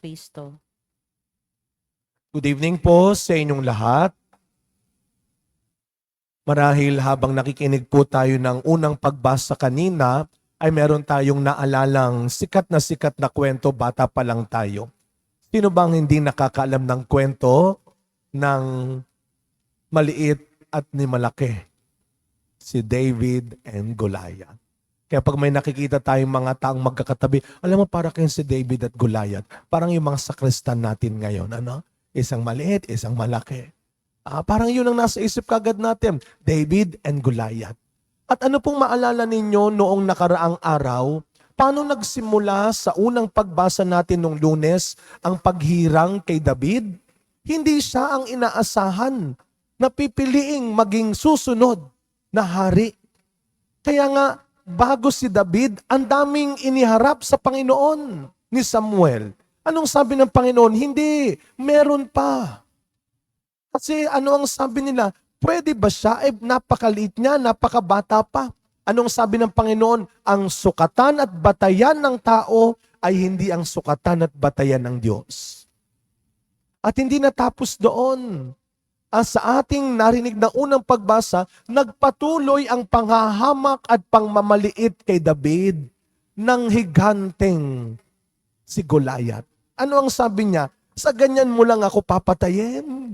Kristo. Good evening po sa inyong lahat. Marahil habang nakikinig po tayo ng unang pagbasa kanina, ay meron tayong naalalang sikat na kwento bata pa lang tayo. Sino bang hindi nakakaalam ng kwento ng maliit at ni malaki? Si David and Goliath. Kaya pag may nakikita tayong mga taong magkakatabi, alam mo para kayong si David at Goliath, parang yung mga sakristan natin ngayon, ano? Isang maliit, isang malaki. Parang yun ang nasa isip kagad natin, David and Goliath. At ano pong maalala ninyo noong nakaraang araw, paano nagsimula sa unang pagbasa natin nung Lunes ang paghirang kay David? Hindi siya ang inaasahan na pipiliing maging susunod na hari. Kaya nga, bago si David, ang daming iniharap sa Panginoon ni Samuel. Anong sabi ng Panginoon? Hindi, meron pa. Kasi ano ang sabi nila? Pwede ba siya? Napakaliit niya, napakabata pa. Anong sabi ng Panginoon? Ang sukatan at batayan ng tao ay hindi ang sukatan at batayan ng Diyos. At hindi natapos doon. Sa ating narinig na unang pagbasa, nagpatuloy ang panghahamak at pangmamaliit kay David ng higanteng si Goliath. Ano ang sabi niya? Sa ganyan mo lang ako papatayin.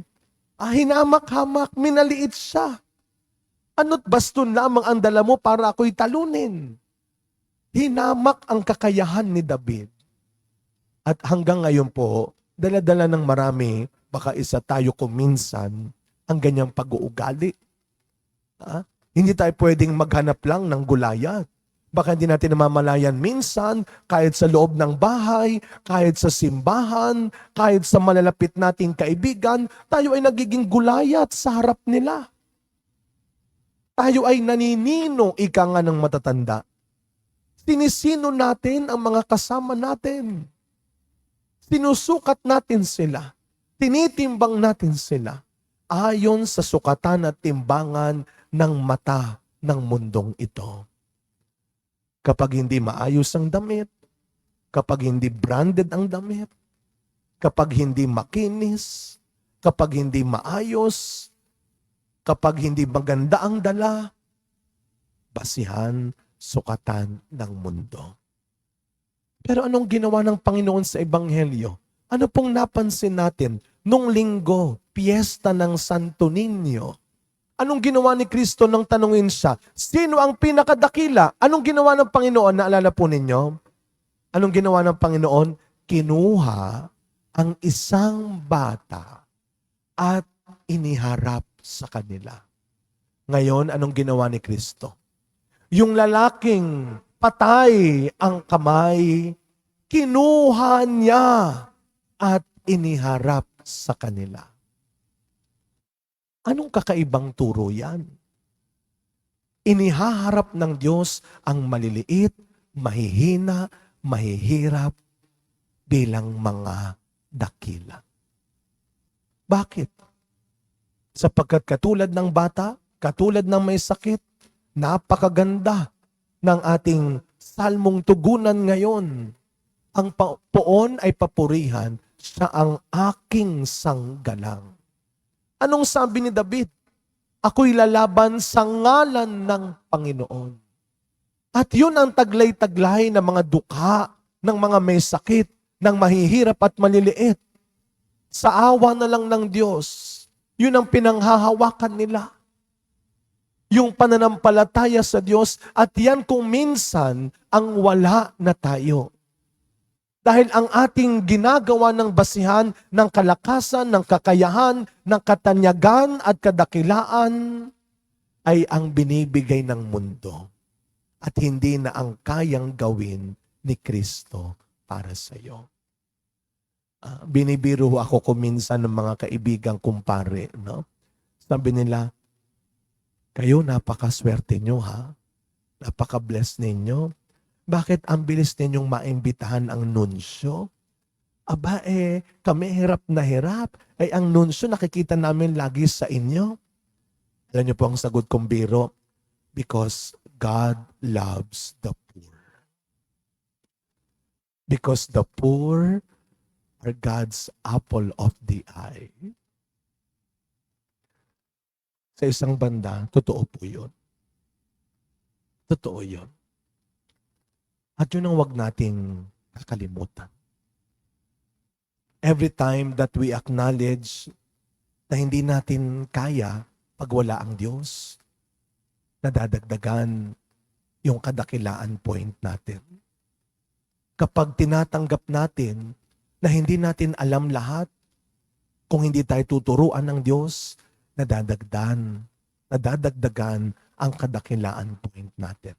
Hinamak-hamak, minaliit siya. Ano't baston lamang ang dala mo para ako'y talunin. Hinamak ang kakayahan ni David. At hanggang ngayon po, dala-dala ng marami, baka isa tayo kuminsan, ang ganyang pag-uugali. Hindi tayo pwedeng maghanap lang ng Goliath. Baka hindi natin namamalayan minsan, kahit sa loob ng bahay, kahit sa simbahan, kahit sa malalapit nating kaibigan, tayo ay nagiging Goliath sa harap nila. Tayo ay naninino, ika nga ng matatanda. Sinisino natin ang mga kasama natin. Sinusukat natin sila. Tinitimbang natin sila ayon sa sukatan at timbangan ng mata ng mundong ito. Kapag hindi maayos ang damit, kapag hindi branded ang damit, kapag hindi makinis, kapag hindi maayos, kapag hindi maganda ang dala, basihan, sukatan ng mundo. Pero anong ginawa ng Panginoon sa Ebanghelyo? Ano pong napansin natin nung linggo, piyesta ng Santo Niño? Anong ginawa ni Kristo nang tanungin siya? Sino ang pinakadakila? Anong ginawa ng Panginoon? Naalala po ninyo? Anong ginawa ng Panginoon? Kinuha ang isang bata at iniharap sa kanila. Ngayon, anong ginawa ni Kristo? Yung lalaking patay ang kamay, kinuha niya at iniharap sa kanila. Anong kakaibang turo yan? Inihaharap ng Diyos ang maliliit, mahihina, mahihirap bilang mga dakila. Bakit? Sapagkat katulad ng bata, katulad ng may sakit, napakaganda ng ating salmong tugunan ngayon. Ang poon ay papurihan, siya ang aking sanggalang. Anong sabi ni David? Ako'y lalaban sa ngalan ng Panginoon. At yun ang taglay-taglay ng mga dukha, ng mga may sakit, ng mahihirap at maliliit. Sa awa na lang ng Diyos, yun ang pinanghahawakan nila. Yung pananampalataya sa Diyos at yan kung minsan ang wala na tayo. Dahil ang ating ginagawa ng basihan ng kalakasan, ng kakayahan, ng katanyagan at kadakilaan ay ang binibigay ng mundo at hindi na ang kayang gawin ni Kristo para sa iyo. Binibiro ako kuminsan ng mga kaibigang kumpare. No? Sabi nila, kayo napakaswerte nyo ha? Napaka-bless ninyo. Bakit ang bilis ninyong maimbitahan ang nunsyo? Aba kami hirap na hirap. Ang nunsyo nakikita namin lagi sa inyo. Alam niyo po ang sagot kong biro? Because God loves the poor. Because the poor are God's apple of the eye. Sa isang banda, totoo po yun. Totoo yun. At yun ang wag nating kakalimutan. Every time that we acknowledge na hindi natin kaya pag wala ang Diyos, nadadagdagan yung kadakilaan point natin. Kapag tinatanggap natin na hindi natin alam lahat, kung hindi tayo tuturuan ng Diyos, nadadagdagan ang kadakilaan point natin.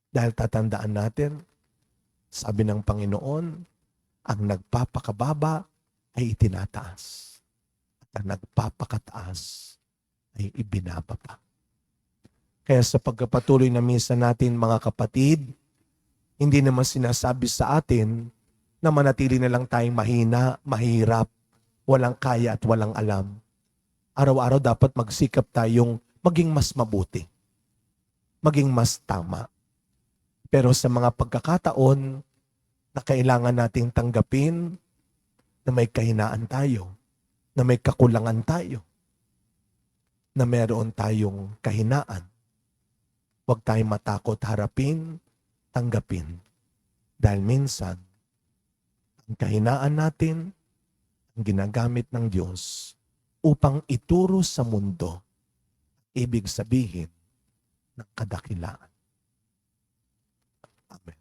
Dahil tatandaan natin, sabi ng Panginoon, ang nagpapakababa ay itinataas. At ang nagpapakataas ay ibinababa. Kaya sa pagpapatuloy na misa natin mga kapatid, hindi naman sinasabi sa atin na manatili na lang tayong mahina, mahirap, walang kaya at walang alam. Araw-araw dapat magsikap tayong maging mas mabuti, maging mas tama. Pero sa mga pagkakataon na kailangan nating tanggapin na may kahinaan tayo, na may kakulangan tayo, na meron tayong kahinaan, huwag tayong matakot harapin, tanggapin. Dahil minsan, ang kahinaan natin, ang ginagamit ng Diyos upang ituro sa mundo, ibig sabihin ng kadakilaan. Amen.